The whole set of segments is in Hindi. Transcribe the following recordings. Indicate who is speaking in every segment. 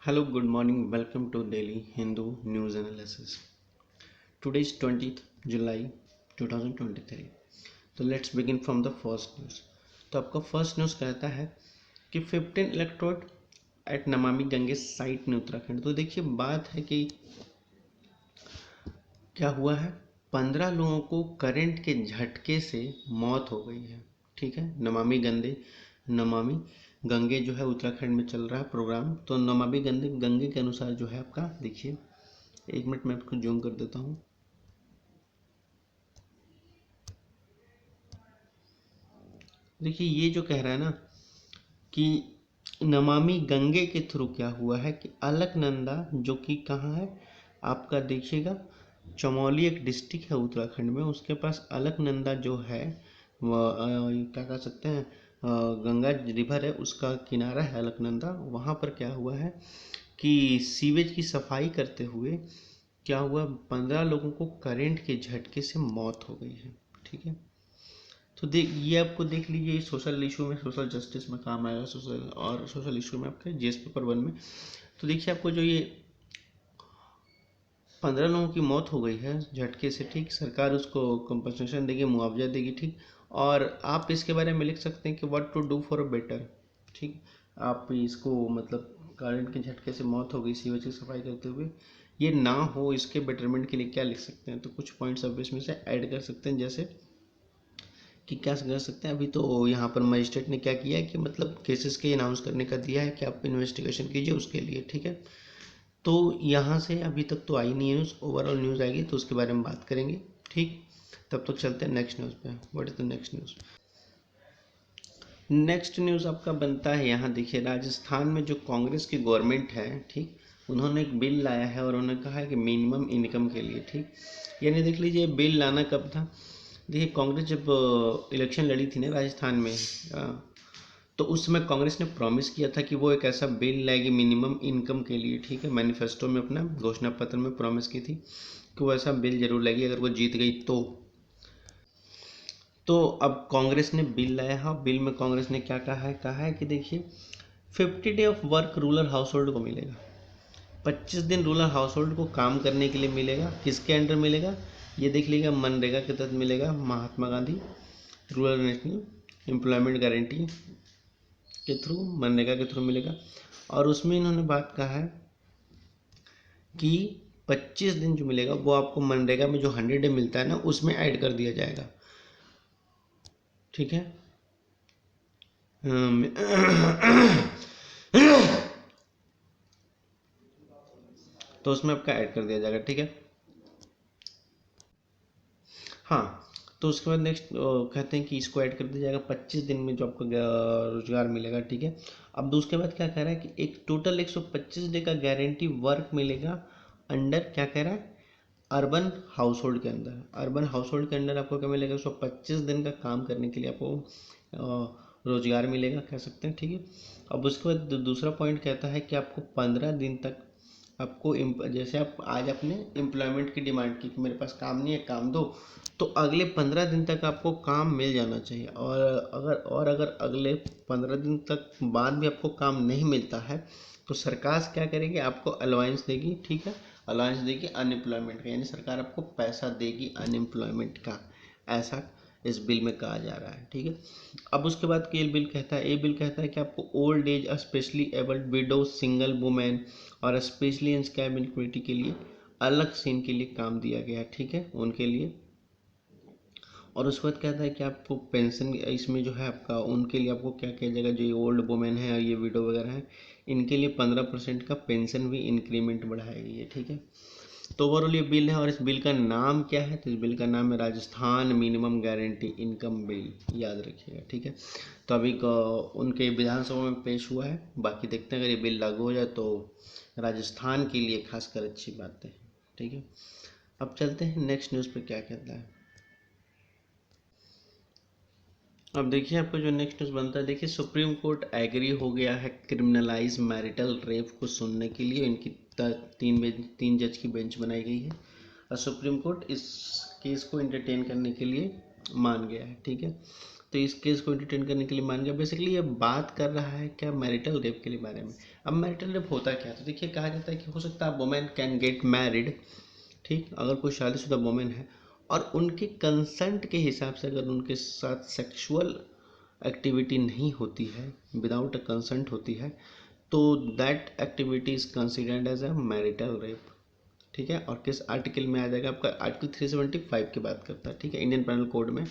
Speaker 1: Hello, good morning. Welcome to Daily Hindu News Analysis. Today is 20th July 2023. तो let's begin from the first news. तो आपका फर्स्ट न्यूज़ कहता है कि 15 electrode eight Namami Gange site ने उत्तराखंड। तो देखिए बात है कि क्या हुआ है, 15 लोगों को करंट के झटके से मौत हो गई है। ठीक है, नमामि गंगे जो है उत्तराखंड में चल रहा है प्रोग्राम। तो नमामि गंगे के अनुसार जो है आपका देखिए, एक मिनट में आपको जूम कर देता हूँ। देखिए ये जो कह रहा है ना कि नमामि गंगे के थ्रू क्या हुआ है कि अलकनंदा, जो कि कहाँ है आपका देखिएगा, चमोली एक डिस्ट्रिक्ट है उत्तराखंड में, उसके पास अलकनंदा जो है वह क्या कह सकते हैं, गंगा रिवर है, उसका किनारा है अलकनंदा। वहाँ पर क्या हुआ है कि सीवेज की सफाई करते हुए क्या हुआ, 15 लोगों को करंट के झटके से मौत हो गई है। ठीक है, तो ये आपको देख लीजिए, सोशल इशू में, सोशल जस्टिस में काम आएगा, सोशल इशू में आपके जीएस पेपर 1 में। तो देखिए आपको जो ये 15 लोगों की मौत हो गई है झटके से, ठीक, सरकार उसको कंपनसेशन देगी, मुआवजा देगी। ठीक, और आप इसके बारे में लिख सकते हैं कि what to do for a better. ठीक, आप इसको मतलब करंट के झटके से मौत हो गई सीवेज की सफाई करते हुए, ये ना हो इसके बेटरमेंट के लिए क्या लिख सकते हैं। तो कुछ पॉइंट्स आप इसमें से ऐड कर सकते हैं, जैसे कि क्या कर सकते हैं। अभी तो यहाँ पर मजिस्ट्रेट ने क्या किया है कि मतलब केसेस के अनाउंस करने का दिया है कि आप इन्वेस्टिगेशन कीजिए उसके लिए। ठीक है, तो यहाँ से अभी तक तो आई नहीं है न्यूज़, ओवरऑल न्यूज़ आएगी तो उसके बारे में बात करेंगे। ठीक, तब तक चलते हैं नेक्स्ट न्यूज़ पे। What is the next news? Next news आपका बनता है, यहाँ देखिए, राजस्थान में जो कांग्रेस की गवर्नमेंट है, ठीक, उन्होंने एक बिल लाया है और उन्होंने कहा है कि मिनिमम इनकम के लिए। ठीक, यानी देख लीजिए बिल लाना कब था। देखिए कांग्रेस जब इलेक्शन लड़ी थी ना राजस्थान में, तो उस समय कांग्रेस ने प्रॉमिस किया था कि वो एक ऐसा बिल लाएगी मिनिमम इनकम के लिए। ठीक है, मैनिफेस्टो में, अपना घोषणा पत्र में प्रॉमिस की थी कि वो ऐसा बिल जरूर लाएगी अगर वो जीत गई तो अब कांग्रेस ने बिल लाया है। बिल में कांग्रेस ने क्या कहा है कि देखिए 50 day of work rural house hold को मिलेगा। 25 दिन रूरल हाउस होल्ड को काम करने के लिए मिलेगा। किसके अंडर मिलेगा, ये देख लीजिएगा, मनरेगा के तहत मिलेगा, Mahatma Gandhi rural national employment guarantee के थ्रू, मनरेगा के थ्रू मिलेगा। और उसमें इन्होंने बात कहा है कि 25 दिन जो मिलेगा वो आपको मनरेगा में जो 100 डे मिलता है ना, उसमें ऐड कर दिया जाएगा। ठीक है, तो उसमें आपका ऐड कर दिया जाएगा। ठीक है, हाँ, तो उसके बाद नेक्स्ट कहते हैं कि इसको ऐड कर दिया जाएगा 25 दिन में जो आपको रोजगार मिलेगा। ठीक है, अब उसके बाद क्या कह रहा है कि एक टोटल 125 डे का गारंटी वर्क मिलेगा अंडर, क्या कह रहा है, अर्बन हाउस होल्ड के अंदर। अर्बन हाउस होल्ड के अंदर आपको क्या मिलेगा, 125 दिन का काम करने के लिए आपको रोजगार मिलेगा, कह सकते हैं। ठीक है, अब उसके बाद दूसरा पॉइंट कहता है कि आपको 15 दिन तक आपको जैसे आप आज अपने एम्प्लॉयमेंट की डिमांड की कि मेरे पास काम नहीं है, काम दो, तो अगले 15 दिन तक आपको काम मिल जाना चाहिए। और अगर अगले 15 दिन तक बाद भी आपको काम नहीं मिलता है तो सरकार क्या करेगी, आपको अलाउंस देगी। ठीक है, अलाउंस देगी अनएम्प्लॉयमेंट का, यानी सरकार आपको पैसा देगी अनएम्प्लॉयमेंट का, ऐसा इस बिल में कहा जा रहा है। ठीक है, अब उसके बाद ये बिल कहता है कि आपको old age, specially abled window, single women और स्पेशली इन कैबिन कम्युनिटी के लिए अलग से इनके लिए काम दिया गया है। ठीक है, उनके लिए। और उसके बाद कहता है कि आपको पेंशन इसमें जो है आपका, उनके लिए आपको क्या किया जाएगा, जो ये ओल्ड वुमेन है और ये विडो वगैरह है, इनके लिए 15% का पेंशन भी इंक्रीमेंट बढ़ाएगी ये। ठीक है, तो ओवरऑल ये बिल है। और इस बिल का नाम क्या है, तो इस बिल का नाम है Rajasthan minimum guarantee income bill, याद रखिएगा। ठीक है, तो अभी उनके विधानसभा में पेश हुआ है, बाकी देखते हैं अगर ये बिल लागू हो जाए तो राजस्थान के लिए खासकर अच्छी बात है। ठीक है, अब चलते हैं नेक्स्ट न्यूज़ पे क्या कहता है। अब देखिए आपका जो नेक्स्ट न्यूज़ बनता है, देखिए सुप्रीम कोर्ट एग्री हो गया है क्रिमिनलाइज मैरिटल रेप को सुनने के लिए। इनकी तीन जज की बेंच बनाई गई है और सुप्रीम कोर्ट इस केस को इंटरटेन करने के लिए मान गया है। ठीक है, तो इस केस को एंटरटेन करने के लिए मान गया। बेसिकली ये बात कर रहा है क्या, मैरिटल रेप के लिए बारे में। अब मैरिटल रेप होता क्या है, तो देखिए कहा जाता है कि हो सकता है वुमेन कैन गेट मैरिड, ठीक, अगर कोई शादीशुदा वुमेन है और उनके कंसेंट के हिसाब से अगर उनके साथ सेक्सुअल एक्टिविटी नहीं होती है, विदाउट अ कंसेंट होती है, तो that activity is considered as a marital rape, ठीक है। और किस आर्टिकल में आ जाएगा आपका, आर्टिकल 375 की बात करता है, ठीक है, इंडियन पेनल कोड में,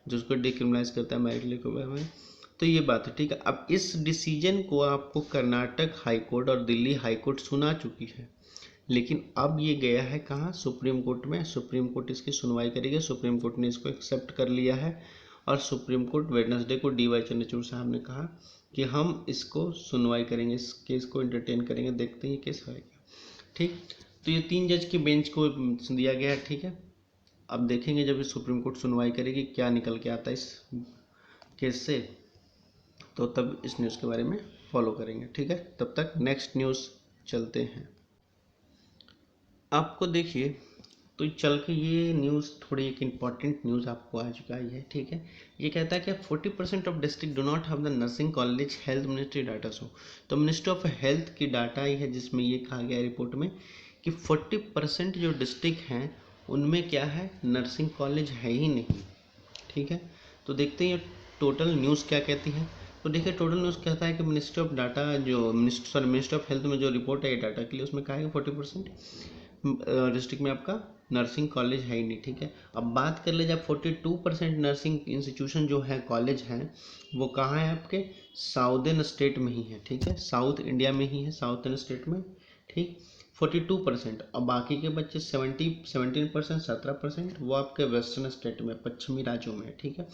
Speaker 1: जो उसको डिक्रिमिनलाइज करता है मैरिटल रेप के बारे में। तो ये बात है, ठीक है। अब इस डिसीजन को आपको कर्नाटक हाई कोर्ट और दिल्ली हाई कोर्ट सुना चुकी है, लेकिन अब ये गया है कहाँ, सुप्रीम कोर्ट में। सुप्रीम कोर्ट इसकी सुनवाई करेगी, सुप्रीम कोर्ट ने इसको एक्सेप्ट कर लिया है और सुप्रीम कोर्ट वेडनेसडे को डी वाई चंद्रचूड़ साहब ने कहा कि हम इसको सुनवाई करेंगे, इस केस को एंटरटेन करेंगे, देखते हैं ये केस होगा, ठीक। तो ये 3 जज की बेंच को दिया गया है, ठीक है। अब देखेंगे जब सुप्रीम कोर्ट सुनवाई करेगी क्या निकल के आता है इस केस से, तो तब इस न्यूज़ के बारे में फॉलो करेंगे, ठीक है। तब तक नेक्स्ट न्यूज़ चलते हैं। आपको देखिए, तो चल के ये न्यूज़ थोड़ी एक इम्पॉर्टेंट न्यूज़ आपको आ चुका है, ठीक है। ये कहता है कि 40% of district do not have the nursing college, health ministry data show. तो मिनिस्ट्री ऑफ हेल्थ की डाटा आई है जिसमें ये कहा गया है रिपोर्ट में कि 40% जो डिस्ट्रिक्ट हैं उनमें क्या है, नर्सिंग कॉलेज है ही नहीं, ठीक है। तो देखते हैं टोटल न्यूज़ क्या कहती है। तो देखिए टोटल न्यूज़ कहता है कि मिनिस्ट्री ऑफ डाटा जो मिनिस्ट्री ऑफ हेल्थ में जो रिपोर्ट है ये डाटा के लिए, उसमें कहा है 40% डिस्ट्रिक्ट में आपका नर्सिंग कॉलेज है ही नहीं, ठीक है। अब बात कर ले जब 42% नर्सिंग इंस्टीट्यूशन जो है, कॉलेज हैं, वो कहाँ है आपके साउदर्न स्टेट में ही है, ठीक है, साउथ इंडिया में ही है, साउथर्न स्टेट में, ठीक। 42%। अब बाकी के बच्चे 17%, 17% वो आपके वेस्टर्न स्टेट में, पश्चिमी राज्यों में, ठीक है।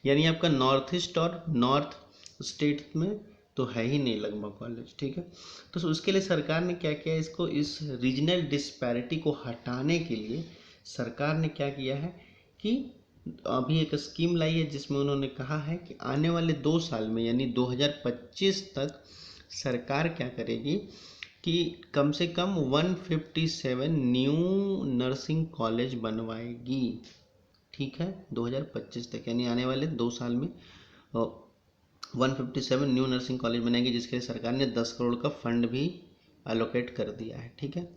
Speaker 1: यानी आपका नॉर्थ ईस्ट और नॉर्थ स्टेट में तो है ही नहीं लगभग कॉलेज, ठीक है। तो उसके लिए सरकार ने क्या किया, इसको, इस रीजनल डिस्पैरिटी को हटाने के लिए सरकार ने क्या किया है कि अभी एक स्कीम लाई है जिसमें उन्होंने कहा है कि आने वाले 2 साल में यानी 2025 तक सरकार क्या करेगी कि कम से कम 157 न्यू नर्सिंग कॉलेज बनवाएगी, ठीक है, 2025 तक, यानी आने वाले 2 साल में 157 न्यू नर्सिंग कॉलेज बनेंगे, जिसके लिए सरकार ने 10 करोड़ का फंड भी एलोकेट कर दिया है, ठीक है।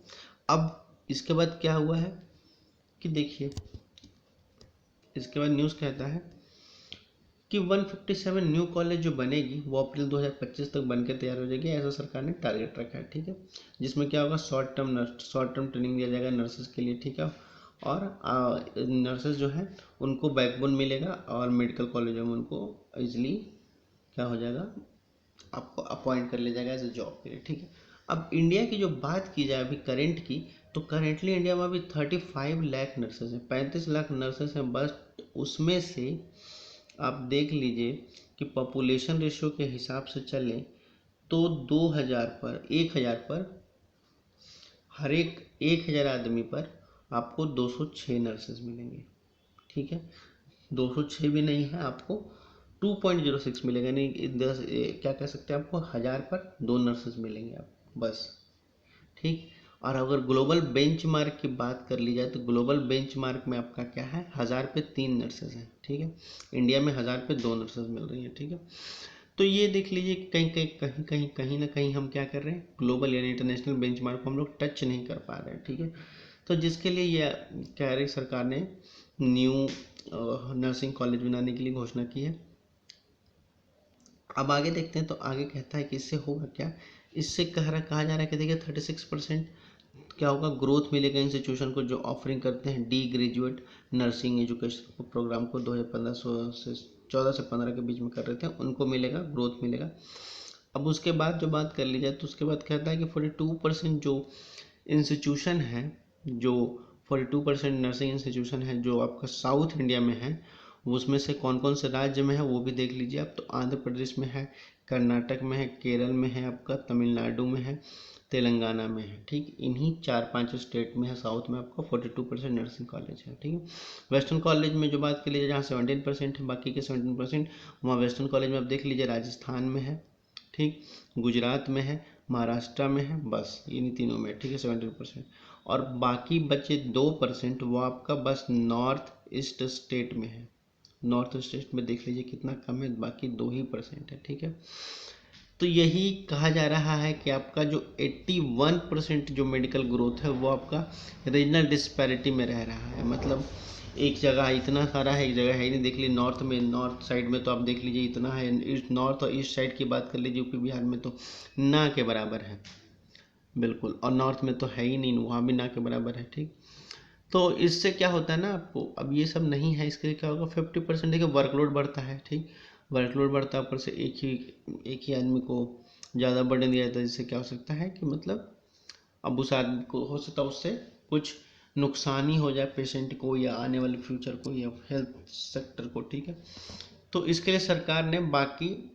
Speaker 1: अब इसके बाद क्या हुआ है कि देखिए, इसके बाद न्यूज़ कहता है कि 157 न्यू कॉलेज जो बनेगी वो अप्रैल 2025 तक बनकर तैयार हो जाएगी, ऐसा सरकार ने टारगेट रखा है, ठीक है। जिसमें क्या होगा, शॉर्ट टर्म ट्रेनिंग दिया जाएगा नर्सेज के लिए, ठीक है। और नर्सेज जो है उनको बैकबोन मिलेगा और मेडिकल कॉलेजों में उनको इजीली क्या हो जाएगा, आपको अपॉइंट कर लिया जाएगा एज ए जॉब के लिए, ठीक है। अब इंडिया की जो बात की जाए अभी करंट की, तो करेंटली इंडिया में अभी 35 लाख नर्सेज हैं, 35 लाख नर्सेज हैं बस। उसमें से आप देख लीजिए कि पॉपुलेशन रेशियो के हिसाब से चलें तो 1000 पर हर एक 1000 आदमी पर आपको 206 नर्सेज मिलेंगे, ठीक है। 206 भी नहीं है, आपको 2.06 मिलेगा, नहीं 10 क्या कह सकते हैं, आपको 1000 पर 2 नर्सेज मिलेंगे आप बस, ठीक। और अगर ग्लोबल बेंचमार्क की बात कर ली जाए तो ग्लोबल बेंचमार्क में आपका क्या है, 1000 पे 3 नर्सेज हैं, ठीक है। इंडिया में 1000 पे 2 नर्सेज मिल रही हैं, ठीक है। तो ये देख लीजिए कहीं ना कहीं हम क्या कर रहे हैं, ग्लोबल यानी इंटरनेशनल बेंचमार्क को हम लोग टच नहीं कर पा रहे हैं, ठीक है। तो जिसके लिए ये कह रही सरकार ने न्यू नर्सिंग कॉलेज बनाने के लिए घोषणा की है। अब आगे देखते हैं, तो आगे कहता है कि इससे होगा क्या, इससे कहा जा रहा है कि देखिए 36% क्या होगा, ग्रोथ मिलेगा इंस्टीट्यूशन को जो ऑफरिंग करते हैं the graduate nursing education programme को 2014 से 15 के बीच में कर रहे थे, उनको मिलेगा, ग्रोथ मिलेगा। अब उसके बाद जो बात कर ली जाए तो उसके बाद कहता है कि 42% जो इंस्टीट्यूशन है, जो 42% नर्सिंग इंस्टीट्यूशन है जो आपका साउथ इंडिया में है, उसमें से कौन कौन से राज्य में है वो भी देख लीजिए आप। तो आंध्र प्रदेश में है, कर्नाटक में है, केरल में है, आपका तमिलनाडु में है, तेलंगाना में है, ठीक। इन्हीं 4-5 स्टेट में है साउथ में आपका 42% नर्सिंग कॉलेज है, ठीक है। वेस्टर्न कॉलेज में जो बात कर लीजिए जहाँ 17% है, बाकी के 17% वहाँ वेस्टर्न कॉलेज में आप देख लीजिए राजस्थान में है, ठीक, गुजरात में है, महाराष्ट्र में है, बस इन्हीं तीनों में, ठीक है, 17%। और बाकी बचे 2% वो आपका बस नॉर्थ ईस्ट स्टेट में है, नॉर्थ स्टेट में देख लीजिए कितना कम है, बाकी 2% है, ठीक है। तो यही कहा जा रहा है कि आपका जो 81% जो मेडिकल ग्रोथ है वो आपका रीजनल डिस्पैरिटी में रह रहा है। मतलब एक जगह इतना सारा है, एक जगह है ही नहीं। देख लीजिए नॉर्थ में, नॉर्थ साइड में तो आप देख लीजिए इतना है, ईस्ट नॉर्थ और ईस्ट साइड की बात कर लीजिए यूपी बिहार में तो ना के बराबर है बिल्कुल, और नॉर्थ में तो है ही नहीं, वहाँ भी ना के बराबर है, ठीक। तो इससे क्या होता है ना आपको, अब ये सब नहीं है, इसके क्या होगा 50% देखिए वर्कलोड बढ़ता है, ठीक। वर्कलोड बढ़ता है, ऊपर से एक ही आदमी को ज़्यादा बर्डन दिया जाता है, जिससे क्या हो सकता है कि मतलब अब उस आदमी को हो सकता है उससे कुछ नुकसान ही हो जाए पेशेंट को या आने वाले फ्यूचर को या हेल्थ सेक्टर को, ठीक है। तो इसके लिए सरकार ने बाकी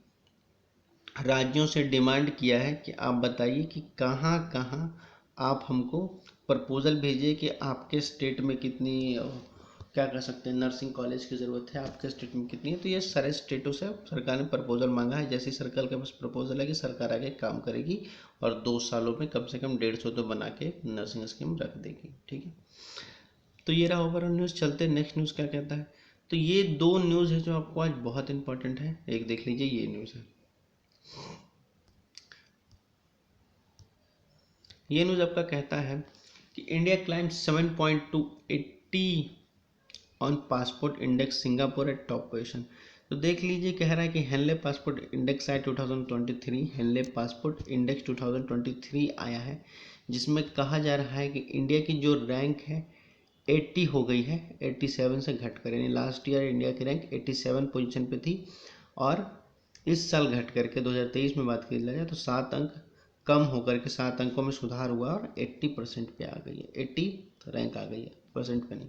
Speaker 1: राज्यों से डिमांड किया है कि आप बताइए कि कहाँ कहाँ आप हमको प्रपोजल भेजिए कि आपके स्टेट में कितनी क्या कह सकते हैं नर्सिंग कॉलेज की ज़रूरत है, आपके स्टेट में कितनी है। तो ये सारे स्टेटों से सरकार ने प्रपोजल मांगा है। जैसे सरकार के पास प्रपोजल है कि सरकार आगे काम करेगी और 2 सालों में कम से कम 150 तो बना के नर्सिंग स्कीम रख देगी, ठीक है। तो ये रहा ओवरऑल न्यूज़। चलते नेक्स्ट न्यूज़ क्या कहता है। तो ये 2 न्यूज़ है जो आपको आज बहुत इंपॉर्टेंट है। एक देख लीजिए, ये न्यूज़ है, ये न्यूज़ आपका कहता है कि India climb 7.280 on passport index, Singapore eight top position. तो देख लीजिए, कह रहा है कि हेनले पासपोर्ट इंडेक्स आया 2023, हेनले पासपोर्ट इंडेक्स 2023 आया है, जिसमें कहा जा रहा है कि इंडिया की जो रैंक है 80 हो गई है, 87 से घट कर, यानी लास्ट ईयर इंडिया की रैंक 87 पोजीशन पे थी और इस साल घट करके 2023 में बात की जाए तो 7 अंक कम होकर के 7 अंकों में सुधार हुआ और 80% पे आ गई है, 80 रैंक आ गई है, परसेंट पे नहीं।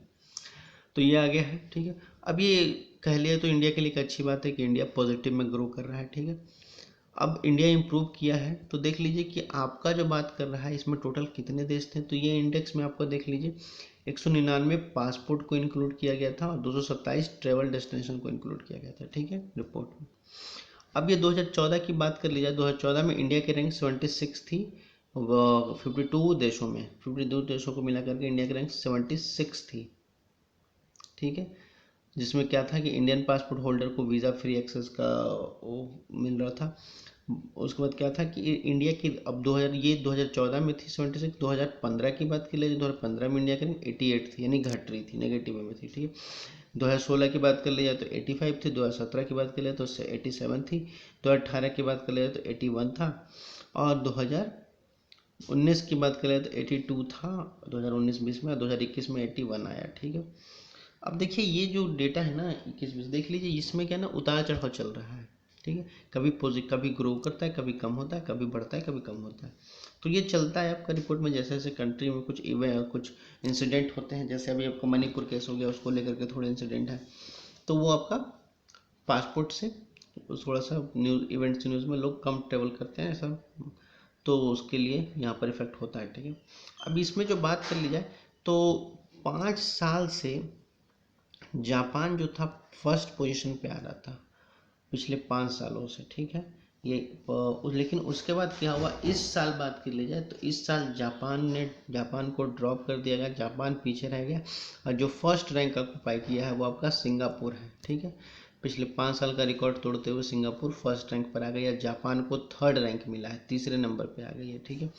Speaker 1: तो ये आ गया है, ठीक है। अब ये कह लिया तो इंडिया के लिए एक अच्छी बात है कि इंडिया पॉजिटिव में ग्रो कर रहा है, ठीक है। अब इंडिया इम्प्रूव किया है तो देख लीजिए कि आपका जो बात कर रहा है इसमें टोटल कितने देश थे। तो ये इंडेक्स में आपको देख लीजिए 199 पासपोर्ट को इंक्लूड किया गया था और 227 ट्रेवल डेस्टिनेशन को इंक्लूड किया गया था, ठीक है, रिपोर्ट में। अब ये 2014 की बात कर ली जाए, 2014 में इंडिया की रैंक 76 थी, 52 देशों में, 52 देशों को मिला करके इंडिया की रैंक 76 थी, ठीक है। जिसमें क्या था कि इंडियन पासपोर्ट होल्डर को वीज़ा फ्री एक्सेस का वो मिल रहा था। उसके बाद क्या था कि इंडिया की अब 2000 ये 2014 में थी 76, 2015 की बात की जाए 2015 में इंडिया की रैंक 88 थी, यानी घट रही थी, नेगेटिव में थी, ठीक है। 2016 की बात कर ली जाए तो 85 थी, 2017 की बात कर लिया तो उससे 87 थी, 2018 की बात कर लिया तो 81 था और 2019 की बात कर लिया तो 82 था 2019-20 में, 2021 में 81 आया, ठीक है। अब देखिए ये जो डेटा है ना 21-20, देख लीजिए इसमें क्या ना उतार चढ़ाव चल रहा है, ठीक है। कभी ग्रो करता है, कभी कम होता है, कभी बढ़ता है, कभी कम होता है। तो ये चलता है आपका रिपोर्ट में, जैसे जैसे कंट्री में कुछ इंसिडेंट होते हैं, जैसे अभी आपको मणिपुर केस हो गया, उसको लेकर के थोड़े इंसिडेंट है, तो वो आपका पासपोर्ट से थोड़ा सा न्यूज़ इवेंट्स न्यूज़ में लोग कम ट्रेवल करते हैं ऐसा, तो उसके लिए यहाँ पर इफेक्ट होता है, ठीक है। अब इसमें जो बात कर ली जाए तो 5 साल से जापान जो था फर्स्ट पोजीशन पे आ रहा था पिछले 5 सालों से, ठीक है। ये लेकिन उसके बाद क्या हुआ, इस साल बात कर ली जाए तो इस साल जापान को ड्रॉप कर दिया गया, जापान पीछे रह गया और जो फर्स्ट रैंक ऑक्यूपाई किया है वो आपका सिंगापुर है, ठीक है। पिछले 5 साल का रिकॉर्ड तोड़ते हुए सिंगापुर फर्स्ट रैंक पर आ गया, जापान को थर्ड रैंक मिला है, तीसरे नंबर पे आ गई है, ठीक है।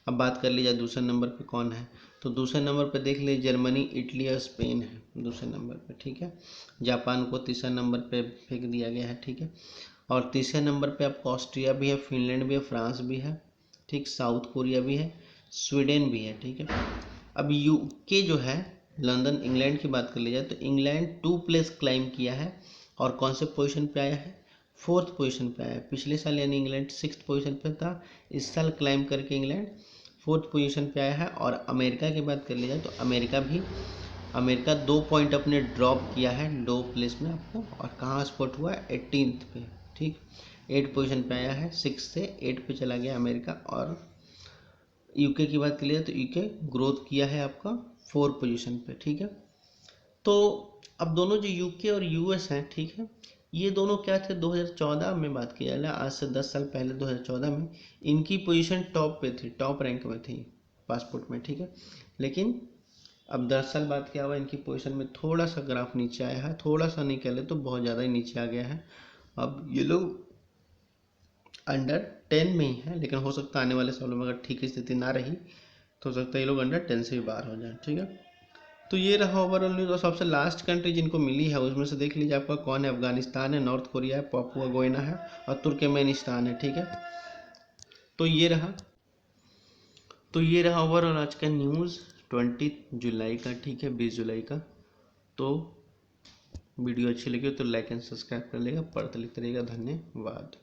Speaker 1: अब बात कर ली जाए दूसरे नंबर पे कौन है, तो दूसरे नंबर पे देख लीजिए जर्मनी, इटली और स्पेन है दूसरे नंबर पे, ठीक है। जापान को तीसरे नंबर पे फेंक दिया गया है, ठीक है। और तीसरे नंबर पे आपको ऑस्ट्रिया भी है, फिनलैंड भी है, फ्रांस भी है, ठीक, साउथ कोरिया भी है, स्वीडन भी है, ठीक है। अब यूके जो है, लंदन, इंग्लैंड की बात कर ली जाए तो इंग्लैंड 2 प्लेस क्लाइम किया है और कौन से पोजीशन पे आया है, 4th पोजीशन पे आया है। पिछले साल यानी इंग्लैंड 6th पोजीशन पे था, इस साल क्लाइम करके इंग्लैंड 4th पोजीशन पे आया है। और अमेरिका की बात कर ली जाए तो अमेरिका 2 पॉइंट अपने ड्रॉप किया है 2 प्लेस में आपको, और कहाँ स्पॉट हुआ है 18th पे, ठीक, 8 पोजीशन पे आया है, 6 से 8 पे चला गया अमेरिका। और यूके की बात कर लिया तो यूके ग्रोथ किया है आपका 4 पोजीशन पे, ठीक है। तो अब दोनों जो यूके और यूएस हैं, ठीक है, ये दोनों क्या थे 2014 में बात की जाए, आज से 10 साल पहले 2014 में इनकी पोजीशन टॉप पे थी, टॉप रैंक में थी पासपोर्ट में, ठीक है। लेकिन अब दरअसल बात क्या हुआ, इनकी पोजीशन में थोड़ा सा ग्राफ नीचे आया है, थोड़ा सा नहीं कह ले तो बहुत ज़्यादा ही नीचे आ गया है। अब ये लोग अंडर 10 में ही है, लेकिन हो सकता है आने वाले सालों में अगर ठीक स्थिति ना रही तो हो सकता है ये लोग अंडर 10 से भी बाहर हो जाए। ठीक है, तो ये रहा ओवरऑल न्यूज़। और सबसे लास्ट कंट्री जिनको मिली है उसमें से देख लीजिए आपका कौन है। अफगानिस्तान है, नॉर्थ कोरिया है, पापुआ गोयना है और तुर्कमेनिस्तान है। ठीक है, तो ये रहा ओवरऑल आज का न्यूज़ 20 जुलाई का। ठीक है, 20 जुलाई का। तो वीडियो अच्छी लगी हो तो लाइक एंड सब्सक्राइब कर लेगा, पढ़ते लिखते रहिएगा। धन्यवाद।